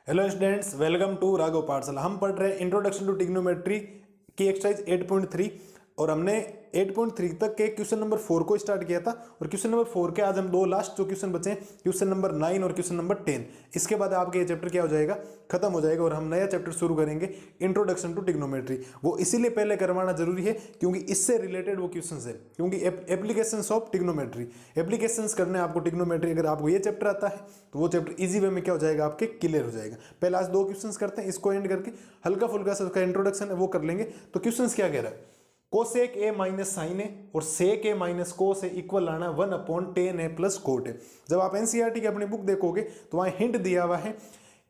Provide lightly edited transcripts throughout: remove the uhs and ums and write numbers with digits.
Hello students, welcome to Raghav Pathshala. हम पढ़ रहे हैं इंट्रोडक्शन टू ट्रिग्नोमेट्री की एक्सरसाइज 8.3 और हमने 8.3 तक के क्वेश्चन नंबर 4 को स्टार्ट किया था और क्वेश्चन नंबर 4 के आज हम दो लास्ट जो क्वेश्चन बचे हैं, क्वेश्चन नंबर 9 और क्वेश्चन नंबर 10। इसके बाद आपके ये चैप्टर क्या हो जाएगा, खत्म हो जाएगा और हम नया चैप्टर शुरू करेंगे इंट्रोडक्शन टू ट्रिग्नोमेट्री। वो इसीलिए पहले करवाना जरूरी है क्योंकि इससे रिलेटेड वो क्वेश्चन है, क्योंकि एप्लीकेशंस ऑफ ट्रिग्नोमेट्री, एप्लीकेशंस करने आपको ट्रिग्नोमेट्री। अगर आपको ये चैप्टर आता है तो वो चैप्टर इजी वे में क्या हो जाएगा, आपके क्लियर हो जाएगा। पहले आज दो क्वेश्चंस करते हैं, इसको एंड करके हल्का फुल्का सा उसका इंट्रोडक्शन है वो कर लेंगे। तो क्वेश्चंस क्या कह रहा है, कोसेक ए माइनस साइन ए और सेक ए माइनस कोस ए इक्वल लाना 1/10 ए प्लस कोट ए। जब आप एनसीईआरटी की अपनी बुक देखोगे तो वहां हिंट दिया हुआ है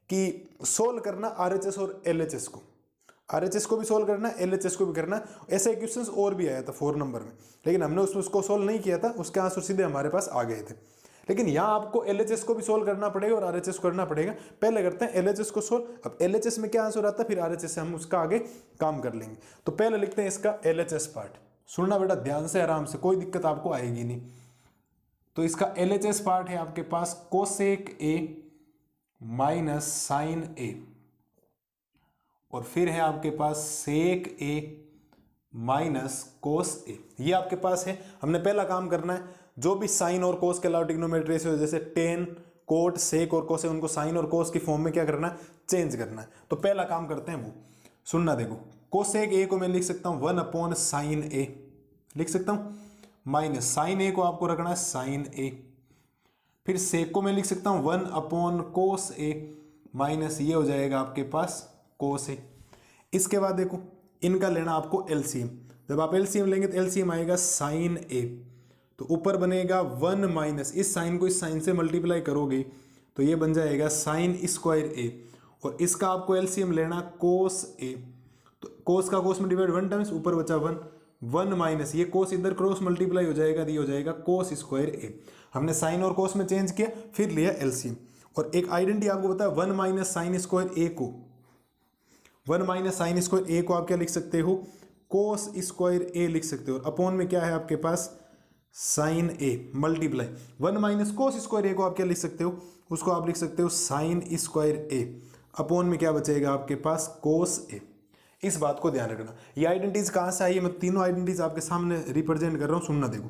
कि सोल्व करना आरएचएस और एलएचएस को, आरएचएस को भी सोल्व करना, एलएचएस को भी करना। ऐसे क्वेश्चंस और भी आया था 4 नंबर में, लेकिन हमने उसको सोल्व नहीं किया था, उसके आंसर सीधे हमारे पास आ गए थे। लेकिन यहाँ आपको एलएचएस को भी सोल्व करना पड़ेगा और आरएचएस को करना पड़ेगा। पहले करते हैं एलएचएस को सोल्व। अब एलएचएस में क्या आंसर आता है, फिर आरएचएस से हम उसका आगे काम कर लेंगे। तो पहले लिखते हैं इसका एलएचएस पार्ट। सुनना बेटा ध्यान से, आराम से, कोई दिक्कत आपको आएगी नहीं। तो इसका एलएचएस पार्ट है आपके पास कोसेक ए माइनस साइन ए और फिर है आपके पास सेक ए माइनस कोस ए। ये आपके पास है। हमने पहला काम करना है, जो भी साइन और कोस के अलावा ट्रिग्नोमेट्री रेशियो जैसे टेन, कोट, सेक और कोस है, उनको साइन और कोस की फॉर्म में क्या करना है, चेंज करना है। तो पहला काम करते हैं वो, सुनना देखो। कोसेक ए को मैं लिख सकता हूं 1/sin ए, लिख सकता हूं, माइनस साइन ए को आपको रखना है साइन ए, फिर सेक को मैं लिख सकता हूं 1/cos ए माइनस ये हो जाएगा आपके पास कोस ए। इसके बाद देखो इनका लेना आपको एलसीएम। जब आप एलसीएम लेंगे तो एलसीएम आएगा साइन ए, तो ऊपर बनेगा 1 माइनस, इस साइन को इस साइन से मल्टीप्लाई करोगे तो ये बन जाएगा साइन स्क्वायर ए, और इसका आपको एलसीएम लेना कोस ए। तो कोस का कोस में डिवाइड 1 टाइम्स, ऊपर बचा 1 माइनस ये कोस इधर क्रॉस मल्टीप्लाई हो जाएगा, ये हो जाएगा कोस स्क्वायर ए। हमने साइन और कोस में चेंज किया, फिर लिया एलसीएम। और एक आइडेंटिटी आपको बताया 1 माइनस साइन स्क्वायर ए को, 1 माइनस साइन स्क्वायर ए को आप क्या लिख सकते हो, कोस स्क्वायर ए लिख सकते हो। अपॉन में क्या है आपके पास sign A multiply 1 minus cos square ए को आप क्या लिख सकते हो, उसको आप लिख सकते हो साइन स्क्वायर ए। अपॉन में क्या बचेगा आपके पास कोस ए। इस बात को ध्यान रखना। ये आइडेंटिटीज कहाँ से आई है, मैं तीनों आइडेंटिटीज आपके सामने रिप्रेजेंट कर रहा हूँ, सुनना देखो।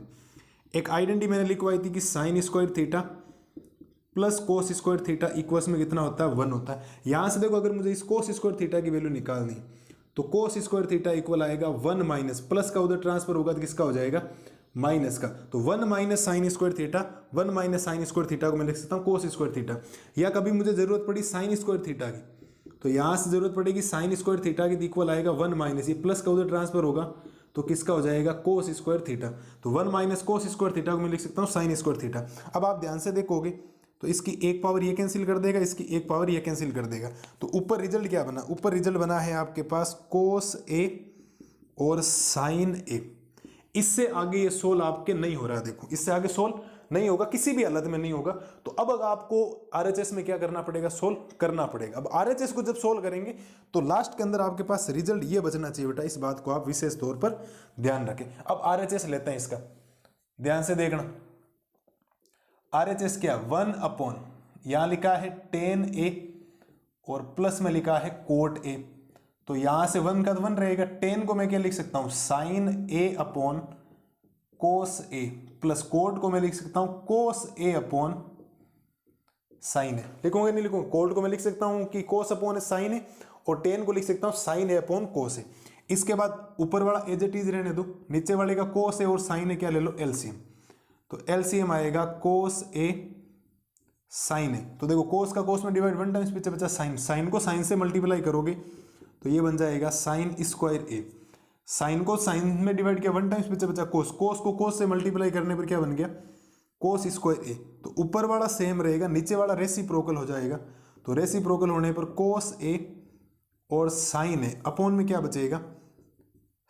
एक आइडेंटिटी मैंने लिखवाई थी कि sine square theta plus cos square theta equals में कितना होता है, 1 होता है। यहां से देखो अगर मुझे इस कोस स्क्वायर थीटा की वैल्यू निकालनी तो कोस स्क्वायर थीटा इक्वल आएगा 1 माइनस, प्लस का उधर ट्रांसफर होगा तो किसका हो जाएगा, माइनस का। तो 1 minus sine square theta, 1 minus sine square theta को मैं लिख सकता हूँ कोस स्क्वायर थीटा। या कभी मुझे जरूरत पड़ी साइन स्क्वायर थीटा की तो यहां से जरूरत पड़ेगी साइन स्क्वायर थीटा की, इक्वल आएगा 1 माइनस, ये प्लस का उधर ट्रांसफर होगा तो किसका हो जाएगा, कोस स्क्वायर थीटा। तो 1 माइनस कोस स्क्वायर थीटा को मैं लिख सकता हूँ साइन स्क्वायर थीटा। अब आप ध्यान से देखोगे तो इसकी एक पावर ये कैंसिल कर देगा, इसकी एक पावर ये कैंसिल कर देगा। तो ऊपर रिजल्ट क्या बना, ऊपर रिजल्ट बना है आपके पास कोस ए और साइन ए। इससे आगे ये सोल्व आपके नहीं हो रहा है, देखो इससे आगे सोल्व नहीं होगा, किसी भी हालत में नहीं होगा। तो अब अगर आपको आरएचएस में क्या करना पड़ेगा, सोल्व करना पड़ेगा। अब आरएचएस को जब सोल्व करेंगे तो लास्ट के अंदर आपके पास रिजल्ट ये बचना चाहिए बेटा, इस बात को आप विशेष तौर पर ध्यान रखें। अब आरएचएस लेते हैं इसका, ध्यान से देखना। आरएचएस क्या, 1/, यहां लिखा है tan ए और प्लस में लिखा है कोट ए। तो यहां से 1 का 1 रहेगा, tan को मैं क्या लिख सकता हूं, साइन ए अपॉन कोस ए, प्लस कोट को मैं लिख सकता हूं कोस ए अपॉन साइन ए। लिखूंगा नहीं लिखूंगा, कोट को मैं लिख सकता हूं कि कोस अपॉन साइन ए और tan को लिख सकता हूं साइन ए अपॉन कोस ए। इसके बाद ऊपर वाला एज इट इज रहने दो, नीचे वाले का कोस ए और साइन ए क्या ले लो, एलसीएम। तो एलसीएम आएगा कोस ए साइन ए। तो देखो कोस का कोस में डिवाइड 1 टाइम्स, पीछे बचा साइन, साइन को साइन से मल्टीप्लाई करोगे तो ये बन जाएगा साइन स्क्वायर ए। साइन को साइन में डिवाइड किया 1 टाइम्स, पीछे बचा कोस, कोस को कोस से मल्टीप्लाई करने पर क्या बन गया, कोस स्क्वायर ए। तो ऊपर वाला सेम रहेगा, नीचे वाला रेसिप्रोकल हो जाएगा। तो रेसिप्रोकल होने पर कोस ए और साइन ए अपॉन में क्या बचेगा,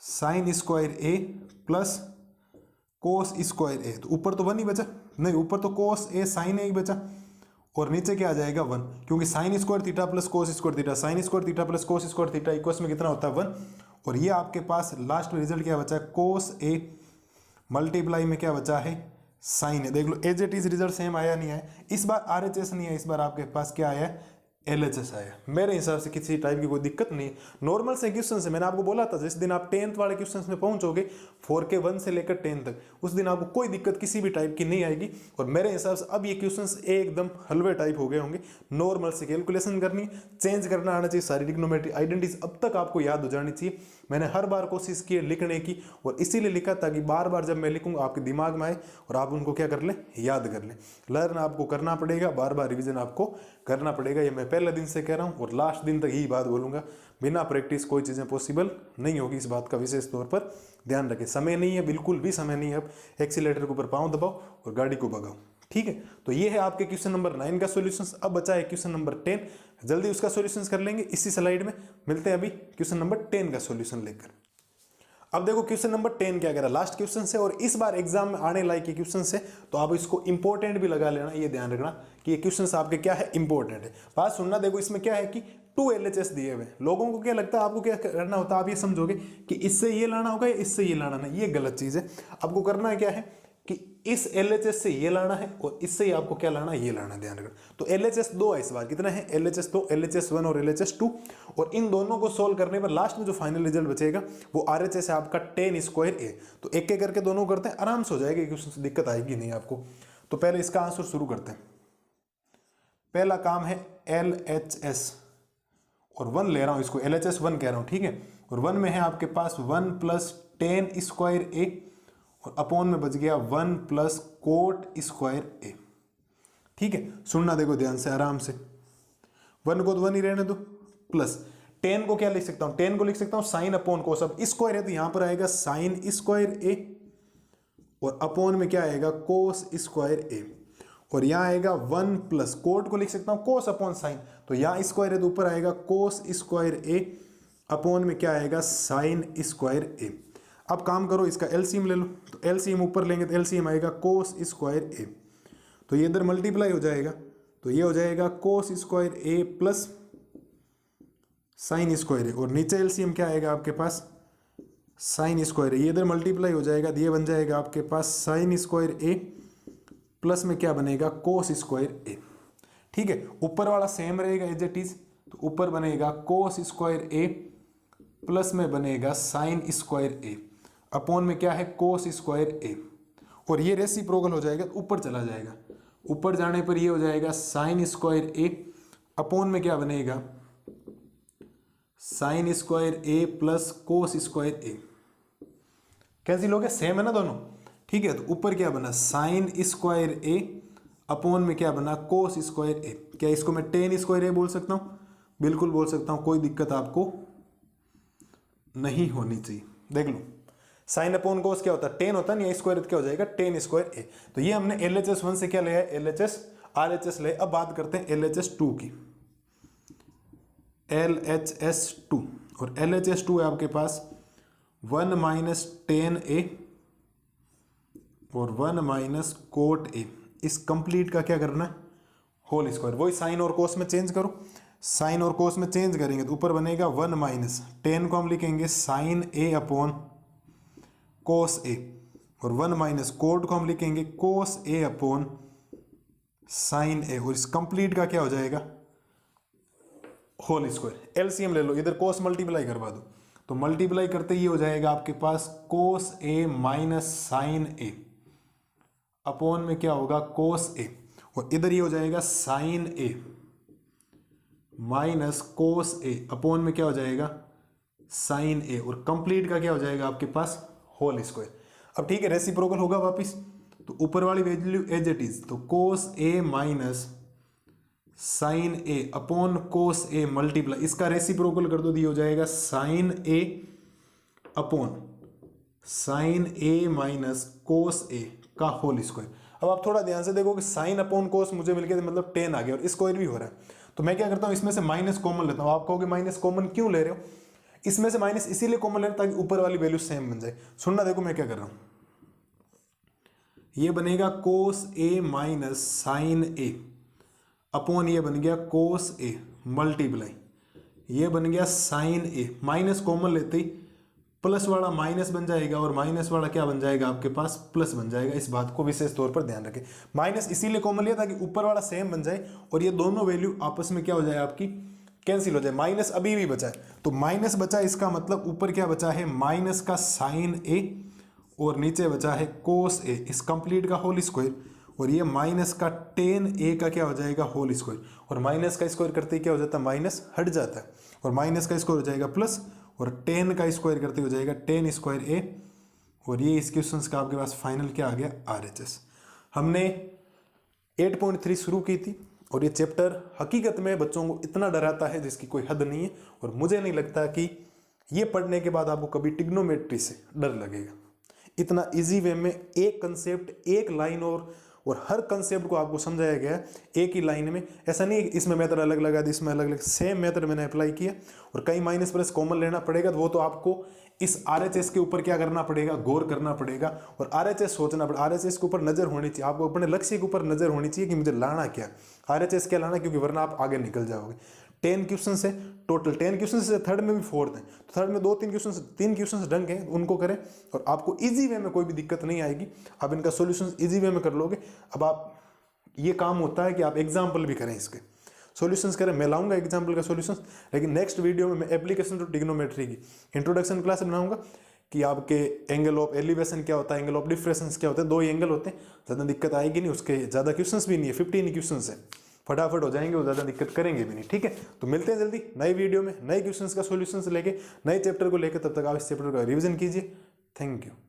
साइन स्क्वायर ए प्लस कोस स्क्वायर ए। तो ऊपर तो 1 ही बचा, नहीं ऊपर तो कोस ए साइन ए ही बचा और नीचे क्या आ जाएगा 1, क्योंकि sine square theta plus cos square theta, sine square theta plus cos square theta equals में कितना होता है 1। और ये आपके पास लास्ट में रिजल्ट क्या बचा है, कोस ए मल्टीप्लाई में क्या बचा है, साइन ए। देख लो as it is result same आया नहीं है। इस बार आरएचएस नहीं है, इस बार आपके पास क्या आया है, LHS आया। मेरे हिसाब से किसी टाइप की कोई दिक्कत नहीं है। नॉर्मल से क्वेश्चन से मैंने आपको बोला था जिस दिन आप 10th वाले क्वेश्चन में पहुंचोगे 4K 1 से लेकर 10 तक, उस दिन आपको कोई दिक्कत किसी भी टाइप की नहीं आएगी। और मेरे हिसाब से अब ये क्वेश्चंस एकदम हलवे टाइप हो गए होंगे। नॉर्मल से कैलकुलेशन करनी, चेंज करना आना चाहिए, सारी ट्रिग्नोमेट्री आइडेंटिटीज अब तक आपको याद हो जानी चाहिए। मैंने हर बार कोशिश की है लिखने की, और इसीलिए लिखा ताकि बार बार जब मैं लिखूंगा आपके दिमाग में आए और आप उनको क्या कर लें, याद कर लें। लर्न आपको करना पड़ेगा, बार बार रिविजन आपको करना पड़ेगा। ये मैं पहले दिन से कह रहा हूँ और लास्ट दिन तक यही बात बोलूंगा। बिना प्रैक्टिस कोई चीज़ें पॉसिबल नहीं होगी, इस बात का विशेष तौर पर ध्यान रखें। समय नहीं है, बिल्कुल भी समय नहीं है। अब एक्सीलेटर के ऊपर पाँव दबाओ और गाड़ी को भगाओ, ठीक है। तो ये है आपके क्वेश्चन नंबर 9 का सॉल्यूशन। अब बचा है क्वेश्चन नंबर 10, जल्दी उसका सॉल्यूशन कर लेंगे इसी स्लाइड में। मिलते हैं अभी क्वेश्चन नंबर 10 का सॉल्यूशन लेकर। अब देखो क्वेश्चन नंबर 10 क्या कह रहा है, लास्ट क्वेश्चन से, और इस बार एग्जाम में आने लायक क्वेश्चन से, तो आप इसको इंपॉर्टेंट भी लगा लेना। ये ध्यान रखना कि ये क्वेश्चन आपके क्या है, इंपॉर्टेंट है। बात सुनना, देखो इसमें क्या है कि 2 LHS दिए हुए। लोगों को क्या लगता है, आपको क्या करना होता है, आप ये समझोगे कि इससे ये लाना होगा या इससे ये लाना है। ये गलत चीज है। आपको करना है क्या है कि इस LHS से ये लाना है और इससे ही आपको क्या लाना है, ये लाना है। ध्यान रखना। तो LHS 2 है इस बार। कितना है, LHS 2, LHS 1 और LHS 2। और इन दोनों को सोल्व करने पर लास्ट में जो फाइनल रिजल्ट बचेगा वो RHS है आपका 10² तो एक एक करके दोनों करते हैं, आराम से हो जाएगा क्वेश्चन से, दिक्कत आएगी नहीं आपको। तो पहले इसका आंसर शुरू करते हैं। पहला काम है LHS, और 1 ले रहा हूं, इसको LHS 1 कह रहा हूं, ठीक है। और 1 में है आपके पास 1 + 10² और अपॉन में बच गया 1 + cot², ठीक है। सुनना देखो ध्यान से, आराम से। 1 को तो 1 ही रहने दो, प्लस 10 को क्या लिख सकता हूं, 10 को लिख सकता हूं sin अपॉन cos। अब स्क्वायर है तो यहां पर आएगा sin² और अपॉन में क्या आएगा, cos²। और यहां आएगा 1 + cot को लिख सकता हूं cos अपॉन sin, तो यहां स्क्वायर है तो ऊपर आएगा cos², अपॉन में क्या आएगा, sin²। अब काम करो, इसका एलसीएम ले लो। तो एलसीएम ऊपर लेंगे तो एलसीएम आएगा cos²। तो ये इधर मल्टीप्लाई हो जाएगा, तो ये हो जाएगा cos² प्लस sin²। और नीचे एलसीएम क्या आएगा आपके पास, sin²। ये इधर मल्टीप्लाई हो जाएगा, ये बन जाएगा आपके पास sin² प्लस में क्या बनेगा, cos²। ठीक है, ऊपर वाला सेम रहेगा एज इट इज। तो ऊपर बनेगा cos² प्लस में बनेगा sin², अपॉन में क्या है, cos²। और ये रेसिप्रोकल हो जाएगा, ऊपर चला जाएगा। ऊपर जाने पर ये हो जाएगा sin², अपॉन में क्या बनेगा, sin² प्लस cos²। कैंसिल हो गया, सेम है ना दोनों, ठीक है। तो ऊपर क्या बना, sin², अपॉन में क्या बना, cos²। क्या इसको मैं tan² बोल सकता हूँ, बिल्कुल बोल सकता हूँ, कोई दिक्कत आपको नहीं होनी चाहिए। देख लो, साइन अपॉन कोस क्या होता है, 10 होता है ना, स्क्वायर क्या हो जाएगा, tan²। तो ये हमने LHS 1 से क्या लिया है, LHS RHS ले। अब बात करते हैं LHS 2 की। LHS 2, और LHS 2 है आपके पास 1 - tan(a) और 1 - cot(a). इस कंप्लीट का क्या करना है, होल स्क्वायर। वही साइन और कोस में चेंज करो, साइन और कोस में चेंज करेंगे तो ऊपर बनेगा 1 - tan को हम लिखेंगे sin(a) अपॉन cos(a), और 1 - cot को हम लिखेंगे cos(a) अपॉन sin(a), और इस कंप्लीट का क्या हो जाएगा, होल स्क्वायर। एलसीएम ले लो, इधर cos मल्टीप्लाई करवा दो, तो मल्टीप्लाई करते ये हो जाएगा आपके पास cos(a) - sin(a), अपॉन में क्या होगा, cos(a), और इधर ये हो जाएगा sin(a) माइनस cos(a), अपॉन में क्या हो जाएगा, sin(a), और कंप्लीट का क्या हो जाएगा आपके पास, होल स्क्वायर। अब ठीक है, रेसिप्रोकल होगा वापिस, तो ऊपर वाली वैल्यू एज इट इज, तो cos(a) minus sin(a) upon cos(a) multiply, इसका रेसिप्रोकल कर दो, ये हो जाएगा sin(a) upon sin(a) minus cos(a) का होल स्क्वायर। अब आप थोड़ा ध्यान से देखो कि साइन अपॉन कोस मुझे मिल गया, मतलब 10 आ गया, और स्क्वायर भी हो रहा है। तो मैं क्या करता हूं, इसमें से माइनस कॉमन लेता हूं। आप कहोगे माइनस कॉमन क्यों ले रहे हो, इसमें से माइनस इसीलिए कॉमन ले रहे हो ताकि ऊपर वाली वैल्यू सेम बन जाए। सुनना, देखो मैं क्या कर रहा हूं, ये बनेगा cos(a) माइनस sin(a) अपॉन ये बन गया cos(a) मल्टीप्लाई ये बन गया sin(a), माइनस कॉमन लेते ही प्लस वाला माइनस बन जाएगा और माइनस वाला क्या बन जाएगा आपके पास प्लस बन जाएगा। इस बात को विशेष तौर पर ध्यान रखें। माइनस इसीलिए कॉमन लिया ताकि ऊपर वाला सेम बन जाए और ये दोनों वैल्यू आपस में क्या हो जाए आपकी कैंसिल हो जाए। माइनस अभी भी बचा है तो माइनस बचा, इसका मतलब ऊपर क्या बचा है माइनस का साइन ए और नीचे बचा है कोस ए, इस कंप्लीट का होल स्क्वायर, और ये माइनस का टेन ए का क्या हो जाएगा होल स्क्वायर, और माइनस का स्क्वायर करते ही क्या हो जाता है माइनस हट जाता है और माइनस का स्क्वायर हो जाएगा प्लस और टेन का स्क्वायर करते हो जाएगा टेन स्क्वायर ए, और ये इस क्वेश्चन का आपके पास फाइनल क्या आ गया RHS। हमने 8.3 शुरू की थी और ये चैप्टर हकीकत में बच्चों को इतना डराता है जिसकी कोई हद नहीं है, और मुझे नहीं लगता कि ये पढ़ने के बाद आपको कभी ट्रिग्नोमेट्री से डर लगेगा। इतना इजी वे में एक कंसेप्ट एक लाइन और हर कंसेप्ट को आपको समझाया गया है एक ही लाइन में। ऐसा नहीं है इसमें मेथड अलग लगा दी इसमें अलग अलग, सेम मेथड मैंने अप्लाई किया। और कई माइनस प्लस कॉमन लेना पड़ेगा तो वो तो आपको इस RHS के ऊपर क्या करना पड़ेगा गौर करना पड़ेगा और RHS सोचना पड़ेगा। RHS के ऊपर नजर होनी चाहिए, आपको अपने लक्ष्य के ऊपर नजर होनी चाहिए कि मुझे लाना क्या RHS क्या लाना, क्योंकि वरना आप आगे निकल जाओगे। 10 क्वेश्चन से टोटल 10 क्वेश्चन से थर्ड में भी फोर्थ है तो थर्ड में 3 क्वेश्चन ढंग हैं उनको करें और आपको इजी वे में कोई भी दिक्कत नहीं आएगी। आप इनका सॉल्यूशन इजी वे में कर लोगे। अब आप ये काम होता है कि आप एग्जाम्पल भी करें, इसके सॉल्यूशंस करें। मैं लाऊंगा एग्जाम्पल का सॉल्यूशंस, लेकिन नेक्स्ट वीडियो में मैं एप्लीकेशन टू ट्रिग्नोमेट्री की इंट्रोडक्शन क्लास बनाऊंगा कि आपके एंगल ऑफ एलिवेशन क्या होता है, एंगल ऑफ डिफरेंस क्या होता है। 2 ही एंगल होते हैं, ज़्यादा दिक्कत आएगी नहीं, उसके ज़्यादा क्वेश्चंस भी नहीं है, 15 क्वेश्चंस है, फटाफट हो जाएंगे, वो ज़्यादा दिक्कत करेंगे भी नहीं। ठीक है, तो मिलते हैं जल्दी नई वीडियो में नए क्वेश्चंस का सॉल्यूशंस लेके नए चैप्टर को लेकर। तब तक आप इस चैप्टर का रिवीजन कीजिए। Thank you.